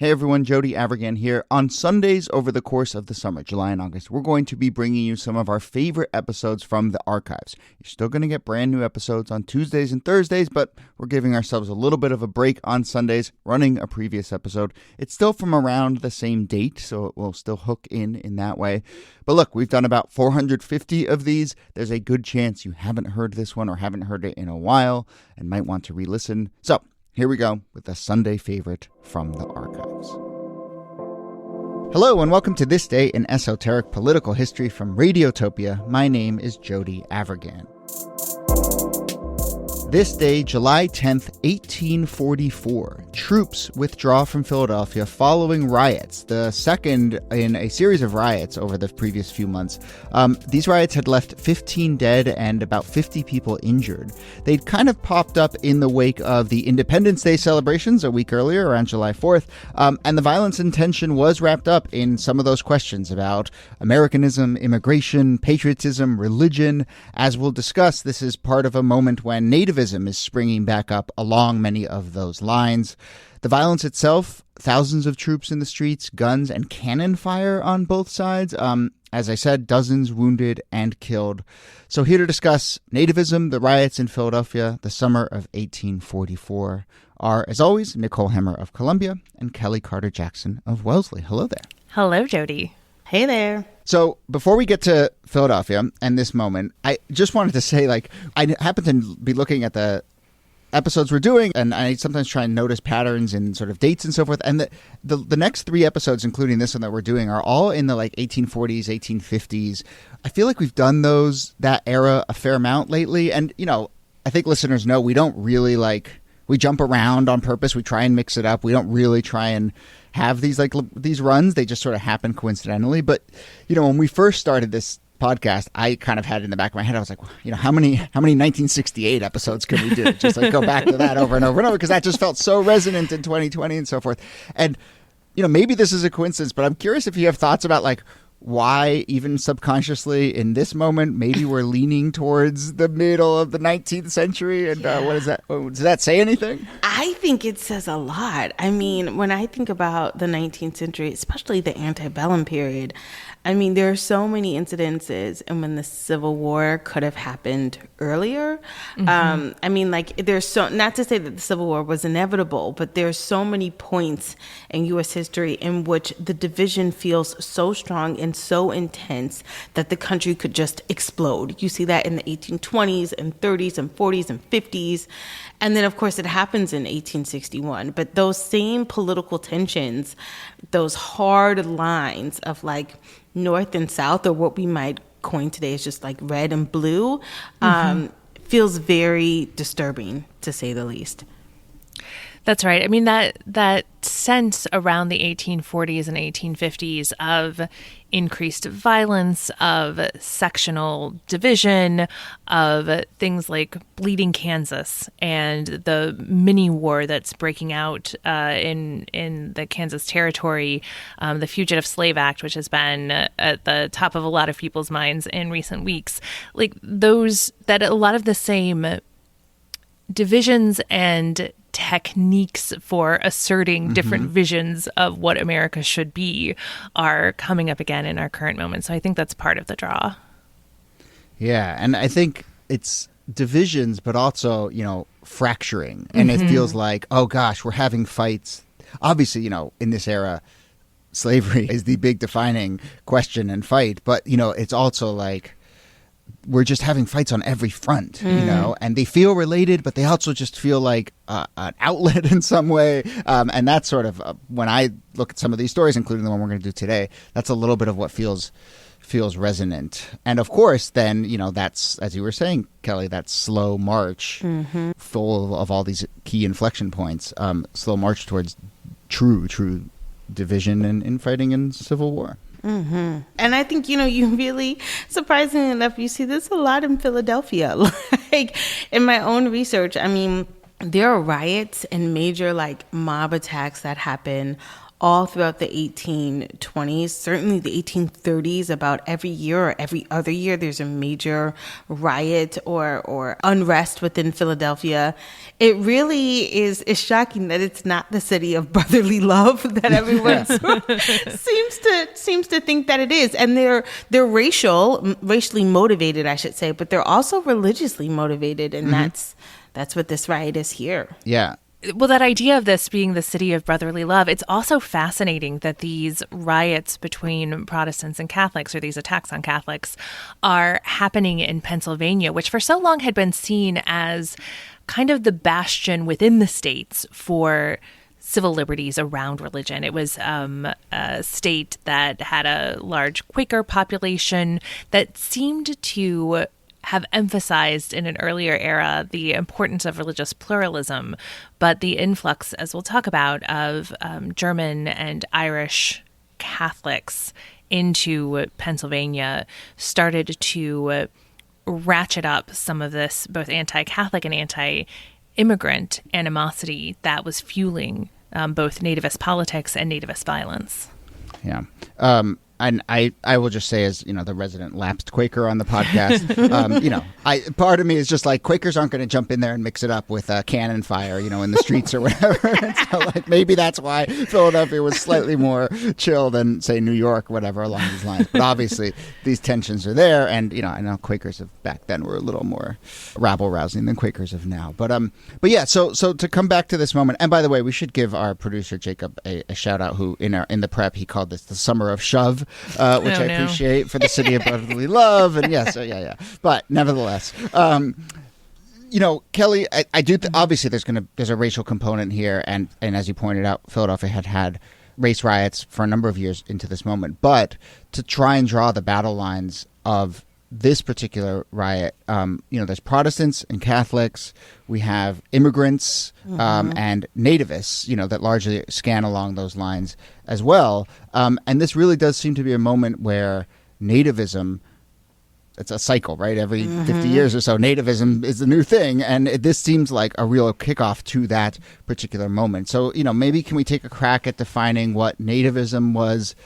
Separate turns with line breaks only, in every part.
Hey everyone, Jody Avergan here. On Sundays over the course of the summer, July and August, we're going to be bringing you some of our favorite episodes from the archives. You're still going to get brand new episodes on Tuesdays and Thursdays, but we're giving ourselves a little bit of a break on Sundays, running a previous episode. It's still from around the same date, so it will still hook in that way. But look, we've done about 450 of these. There's a good chance you haven't heard this one or haven't heard it in a while and might want to re-listen. So here we go with a Sunday favorite from the archives. Hello and welcome to This Day in Esoteric Political History from Radiotopia. My name is Jody Avergan. This day, July 10th, 1844, troops withdraw from Philadelphia following riots, the second in a series of riots over the previous few months. These riots had left 15 dead and about 50 people injured. They'd kind of popped up in the wake of the Independence Day celebrations a week earlier, around July 4th, and the violence and tension was wrapped up in some of those questions about Americanism, immigration, patriotism, religion. As we'll discuss, this is part of a moment when Nativism is springing back up along many of those lines. The violence itself, thousands of troops in the streets, guns and cannon fire on both sides. As I said, dozens wounded and killed. So here to discuss Nativism, the riots in Philadelphia, the summer of 1844 are, as always, Nicole Hemmer of Columbia and Kellie Carter-Jackson of Wellesley. Hello there.
Hello, Jody. Hey there.
So before we get to Philadelphia and this moment, I just wanted to say, I happen to be looking at the episodes we're doing, and I sometimes try and notice patterns in sort of dates and so forth. And the next three episodes, including this one that we're doing, are all in the 1840s, 1850s. I feel like we've done that era a fair amount lately. And, I think listeners know we don't really we jump around on purpose. We try and mix it up. We don't really try and have these runs. They just sort of happen coincidentally. But, when we first started this podcast, I kind of had it in the back of my head. I was like, how many 1968 episodes can we do? Just go back to that over and over and over, because that just felt so resonant in 2020 and so forth. And, maybe this is a coincidence, but I'm curious if you have thoughts about why, even subconsciously in this moment, maybe we're leaning towards the middle of the 19th century. And what is that? Does that say anything?
I think it says a lot. I mean, when I think about the 19th century, especially the antebellum period, there are so many incidences, and when the Civil War could have happened earlier. Mm-hmm. There's so, not to say that the Civil War was inevitable, but there's so many points in U.S. history in which the division feels so strong and so intense that the country could just explode. You see that in the 1820s and 30s and 40s and 50s. And then, of course, it happens in 1861. But those same political tensions, those hard lines of North and South, or what we might coin today as just red and blue, feels very disturbing, to say the least.
That's right. That sense around the 1840s and 1850s of increased violence, of sectional division, of things like Bleeding Kansas and the mini war that's breaking out in the Kansas Territory, the Fugitive Slave Act, which has been at the top of a lot of people's minds in recent weeks. That a lot of the same divisions and techniques for asserting different visions of what America should be are coming up again in our current moment. So I think that's part of the draw. Yeah,
and I think it's divisions, but also, fracturing. And it feels like, oh gosh, we're having fights. Obviously, in this era, slavery is the big defining question and fight. But, it's also we're just having fights on every front, and they feel related, but they also just feel like an outlet in some way. And that's sort of, when I look at some of these stories, including the one we're going to do today, that's a little bit of what feels resonant. And of course, then, that's, as you were saying, Kellie, that slow march full of all these key inflection points, slow march towards true division and infighting and civil war.
Mm-hmm. And I think, you really, surprisingly enough, you see this a lot in Philadelphia. In my own research, there are riots and major mob attacks that happen all throughout the 1820s, certainly the 1830s. About every year or every other year, there's a major riot or unrest within Philadelphia. It really is shocking that it's not the city of brotherly love that everyone seems to think that it is. And they're racially motivated, I should say, but they're also religiously motivated, and that's what this riot is here.
Yeah.
Well, that idea of this being the city of brotherly love, it's also fascinating that these riots between Protestants and Catholics, or these attacks on Catholics, are happening in Pennsylvania, which for so long had been seen as kind of the bastion within the states for civil liberties around religion. It was a state that had a large Quaker population that seemed to have emphasized in an earlier era the importance of religious pluralism, but the influx, as we'll talk about, of German and Irish Catholics into Pennsylvania started to ratchet up some of this both anti-Catholic and anti-immigrant animosity that was fueling both nativist politics and nativist violence.
Yeah. And I will just say, as the resident lapsed Quaker on the podcast, part of me is just like, Quakers aren't going to jump in there and mix it up with cannon fire, in the streets or whatever. And so, maybe that's why Philadelphia was slightly more chill than, say, New York, whatever, along these lines. But obviously, these tensions are there, and I know Quakers of back then were a little more rabble rousing than Quakers of now. But yeah. So to come back to this moment, and by the way, we should give our producer Jacob a shout out, who in the prep he called this the Summer of Shove. Which I appreciate, for the city of brotherly love, and yes, yeah. But nevertheless, Kellie, I do. Obviously, there's a racial component here, and as you pointed out, Philadelphia had race riots for a number of years into this moment. But to try and draw the battle lines of this particular riot, there's Protestants and Catholics. We have immigrants and nativists, that largely scan along those lines as well. And this really does seem to be a moment where nativism, it's a cycle, right? Every 50 years or so, nativism is the new thing. And this seems like a real kickoff to that particular moment. So, maybe can we take a crack at defining what nativism was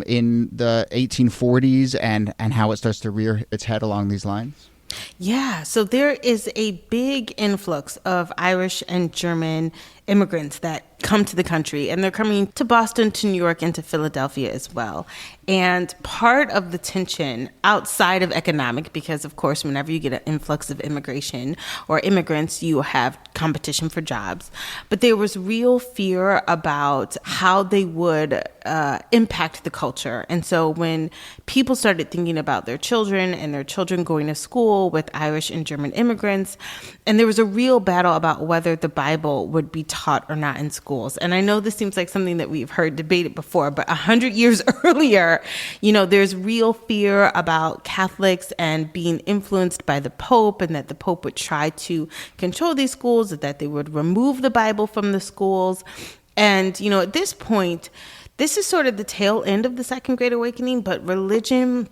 in the 1840s and how it starts to rear its head along these lines?
Yeah, so there is a big influx of Irish and German immigrants that come to the country, and they're coming to Boston, to New York, and to Philadelphia as well. And part of the tension outside of economic, because of course, whenever you get an influx of immigration or immigrants, you have competition for jobs. But there was real fear about how they would impact the culture. And so when people started thinking about their children and their children going to school with Irish and German immigrants, and there was a real battle about whether the Bible would be taught or not in schools. And I know this seems like something that we've heard debated before, but 100 years earlier, there's real fear about Catholics and being influenced by the Pope, and that the Pope would try to control these schools, that they would remove the Bible from the schools. And, at this point, this is sort of the tail end of the Second Great Awakening, but religion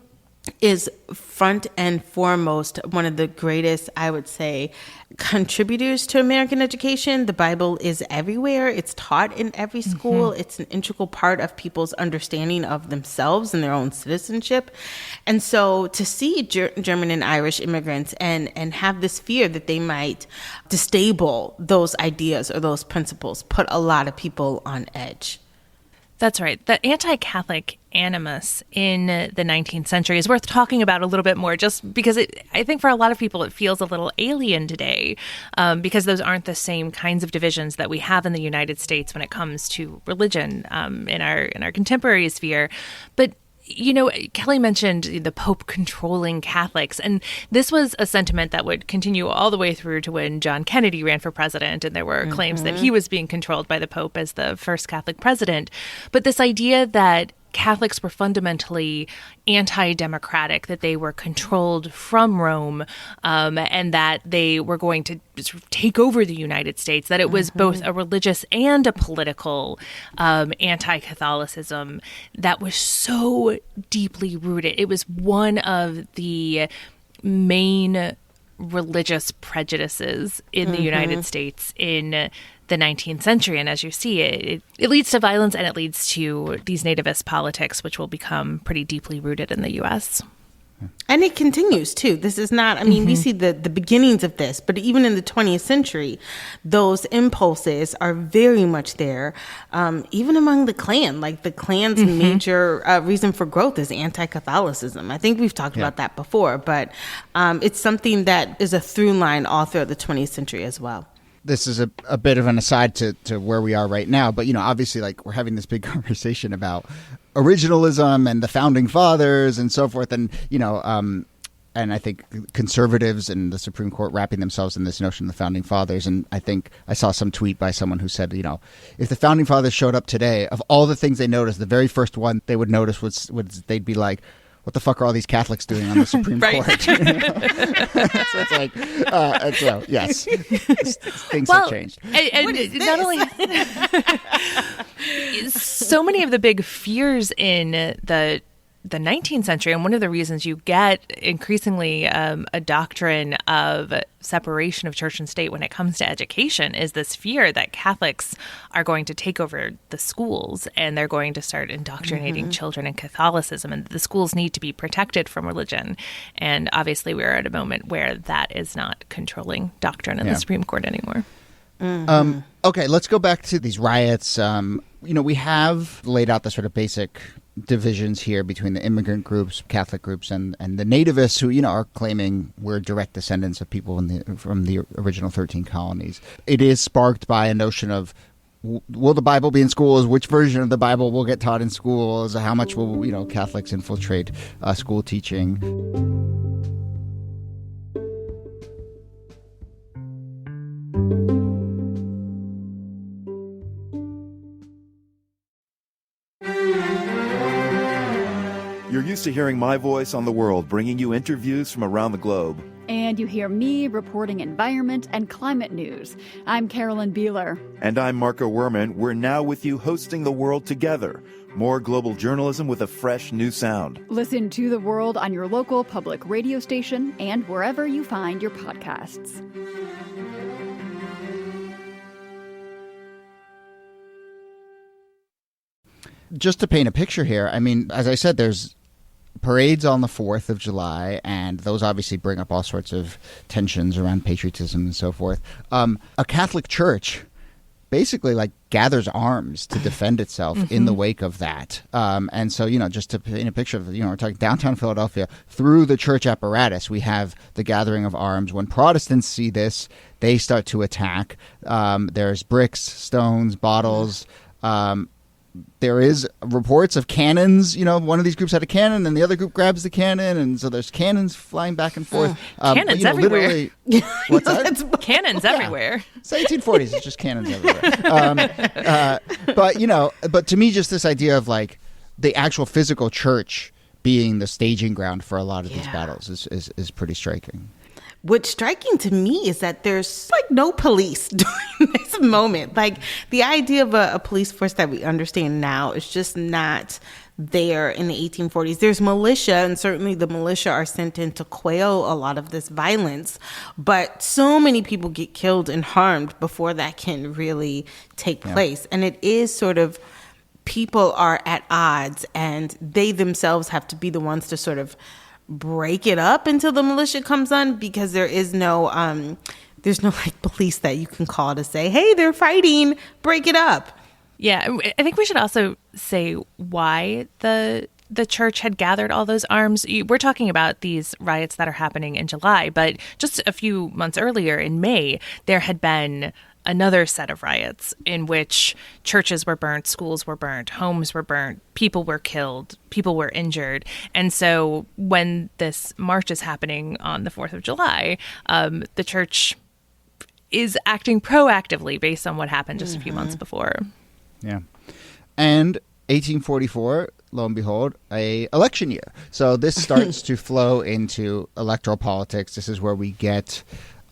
is front and foremost one of the greatest, I would say, contributors to American education. The Bible is everywhere. It's taught in every school. It's an integral part of people's understanding of themselves and their own citizenship. And so to see German and Irish immigrants and have this fear that they might destabilize those ideas or those principles put a lot of people on edge.
That's right. The anti-Catholic animus in the 19th century is worth talking about a little bit more, just because I think for a lot of people it feels a little alien today, because those aren't the same kinds of divisions that we have in the United States when it comes to religion in our contemporary sphere. But Kellie mentioned the Pope controlling Catholics, and this was a sentiment that would continue all the way through to when John Kennedy ran for president, and there were claims that he was being controlled by the Pope as the first Catholic president. But this idea that Catholics were fundamentally anti-democratic, that they were controlled from Rome, and that they were going to sort of take over the United States, that it was both a religious and a political anti-Catholicism that was so deeply rooted. It was one of the main religious prejudices in the United States in the the 19th century. And as you see, it leads to violence, and it leads to these nativist politics, which will become pretty deeply rooted in the U.S.
And it continues, too. This is not, I mean, we see the beginnings of this, but even in the 20th century, those impulses are very much there, even among the Klan. Like, the Klan's major reason for growth is anti-Catholicism. I think we've talked about that before, but it's something that is a through line all throughout the 20th century as well.
This is a bit of an aside to where we are right now, but, obviously, like, we're having this big conversation about originalism and the founding fathers and so forth. And, and I think conservatives and the Supreme Court wrapping themselves in this notion of the founding fathers. And I think I saw some tweet by someone who said, if the founding fathers showed up today, of all the things they noticed, the very first one they would notice was they'd be like, what the fuck are all these Catholics doing on the Supreme Court? So it's like, so yes, things have changed.
And not only so many of the big fears in the 19th century, and one of the reasons you get increasingly a doctrine of separation of church and state when it comes to education is this fear that Catholics are going to take over the schools and they're going to start indoctrinating children in Catholicism, and the schools need to be protected from religion. And obviously we're at a moment where that is not controlling doctrine in the Supreme Court anymore.
Okay, let's go back to these riots. We have laid out the sort of basic divisions here between the immigrant groups, Catholic groups, and the nativists who, are claiming we're direct descendants of people from the original 13 colonies. It is sparked by a notion of, will the Bible be in schools? Which version of the Bible will get taught in schools? How much will, Catholics infiltrate school teaching?
You're used to hearing my voice on the world, bringing you interviews from around the globe.
And you hear me reporting environment and climate news. I'm Carolyn Beeler.
And I'm Marco Werman. We're now with you hosting the world together. More global journalism with a fresh new sound.
Listen to The World on your local public radio station and wherever you find your podcasts.
Just to paint a picture here, I mean, as I said, there's parades on the 4th of July, and those obviously bring up all sorts of tensions around patriotism and so forth. A Catholic church basically gathers arms to defend itself in the wake of that. And so, just to paint a picture of, we're talking downtown Philadelphia, through the church apparatus, we have the gathering of arms. When Protestants see this, they start to attack. There's bricks, stones, bottles. There is reports of cannons. One of these groups had a cannon, and the other group grabs the cannon, and so there's cannons flying back and forth.
Cannons everywhere.
What's that?
Cannons everywhere.
It's the 1840s. It's just cannons everywhere. But to me, just this idea of the actual physical church being the staging ground for a lot of these battles is pretty striking.
What's striking to me is that there's no police during this moment. The idea of a police force that we understand now is just not there in the 1840s. There's militia, and certainly the militia are sent in to quail a lot of this violence. But so many people get killed and harmed before that can really take place. And it is sort of, people are at odds, and they themselves have to be the ones to sort of break it up until the militia comes on, because there is no there's no police that you can call to say, hey, they're fighting, break it up.
Yeah, I think we should also say why the church had gathered all those arms. We're talking about these riots that are happening in July, but just a few months earlier in May, there had been another set of riots in which churches were burnt, schools were burnt, homes were burnt, people were killed, people were injured. And so when this march is happening on the 4th of July, the church is acting proactively based on what happened just a few months before.
Yeah. And 1844, lo and behold, a election year. So this starts to flow into electoral politics. This is where we get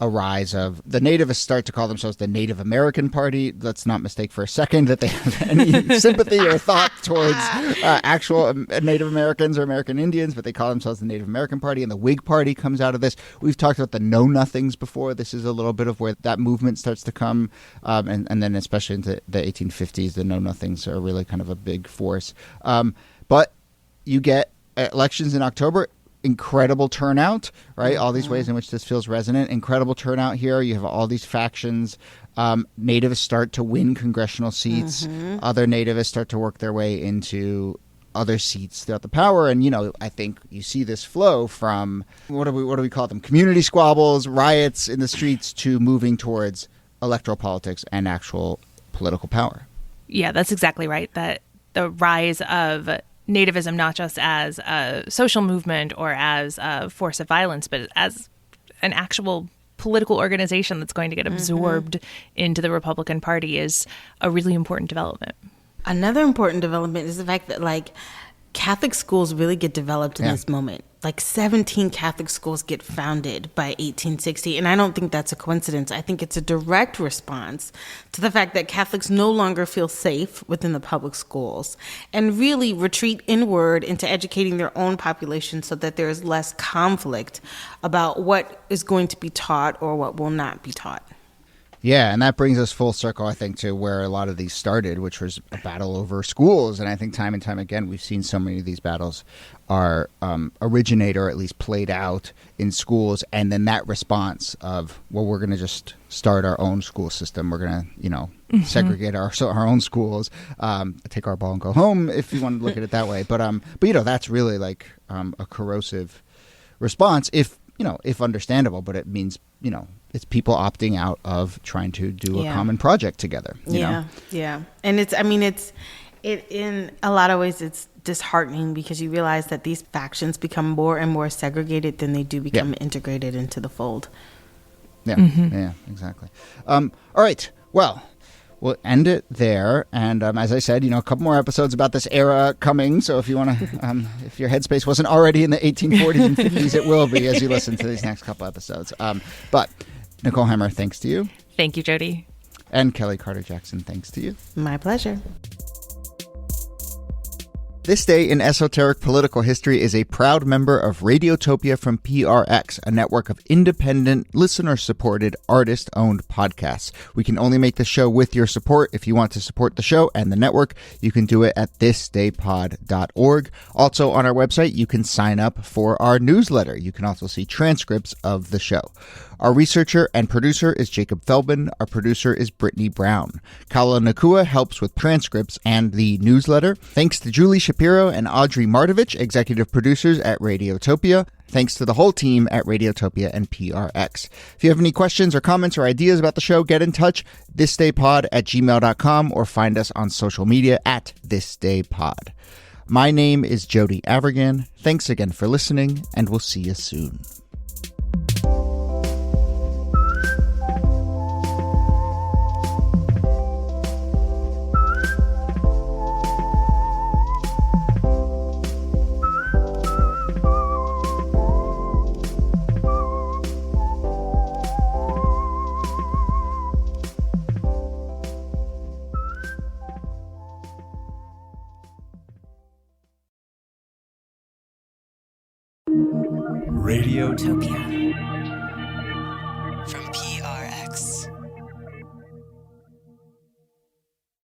a rise of the nativists start to call themselves the Native American Party. Let's not mistake for a second that they have any sympathy or thought towards actual Native Americans or American Indians, but they call themselves the Native American Party, and the Whig Party comes out of this. We've talked about the Know-Nothings before. This is a little bit of where that movement starts to come, and then especially into the 1850s, the Know-Nothings are really kind of a big force. But you get elections in October. Incredible turnout, right? All these ways in which this feels resonant. Incredible turnout here. You have all these factions. Nativists start to win congressional seats. Other nativists start to work their way into other seats throughout the power. And, I think you see this flow from, what do we call them? Community squabbles, riots in the streets, to moving towards electoral politics and actual political power.
Yeah, that's exactly right. That the rise of Nativism, not just as a social movement or as a force of violence, but as an actual political organization that's going to get absorbed into the Republican Party, is a really important development.
Another important development is the fact that, Catholic schools really get developed in this moment. 17 Catholic schools get founded by 1860. And I don't think that's a coincidence. I think it's a direct response to the fact that Catholics no longer feel safe within the public schools and really retreat inward into educating their own population so that there is less conflict about what is going to be taught or what will not be taught.
Yeah, and that brings us full circle, I think, to where a lot of these started, which was a battle over schools. And I think time and time again, we've seen so many of these battles are originate or at least played out in schools. And then that response of, well, we're going to just start our own school system. We're going to, segregate our own schools, take our ball and go home, if you want to look at it that way. But that's really a corrosive response, if understandable, but it means, it's people opting out of trying to do a common project together. You know?
Yeah. And it's in a lot of ways, it's disheartening because you realize that these factions become more and more segregated than they do become integrated into the fold.
Yeah, yeah, exactly. All right. Well, we'll end it there. And as I said, a couple more episodes about this era coming. So if you want to, if your headspace wasn't already in the 1840s and 50s, it will be as you listen to these next couple episodes. But Nicole Hammer, thanks to you.
Thank you, Jody.
And Kellie Carter-Jackson, thanks to you.
My pleasure.
This Day in Esoteric Political History is a proud member of Radiotopia from PRX, a network of independent, listener-supported, artist-owned podcasts. We can only make the show with your support. If you want to support the show and the network, you can do it at thisdaypod.org. Also on our website, you can sign up for our newsletter. You can also see transcripts of the show. Our researcher and producer is Jacob Feldman. Our producer is Brittany Brown. Kala Nakua helps with transcripts and the newsletter. Thanks to Julie Shapiro and Audrey Martovich, executive producers at Radiotopia. Thanks to the whole team at Radiotopia and PRX. If you have any questions or comments or ideas about the show, get in touch, thisdaypod@gmail.com, or find us on social media at thisdaypod. My name is Jody Avirgan. Thanks again for listening, and we'll see you soon.
Radiotopia.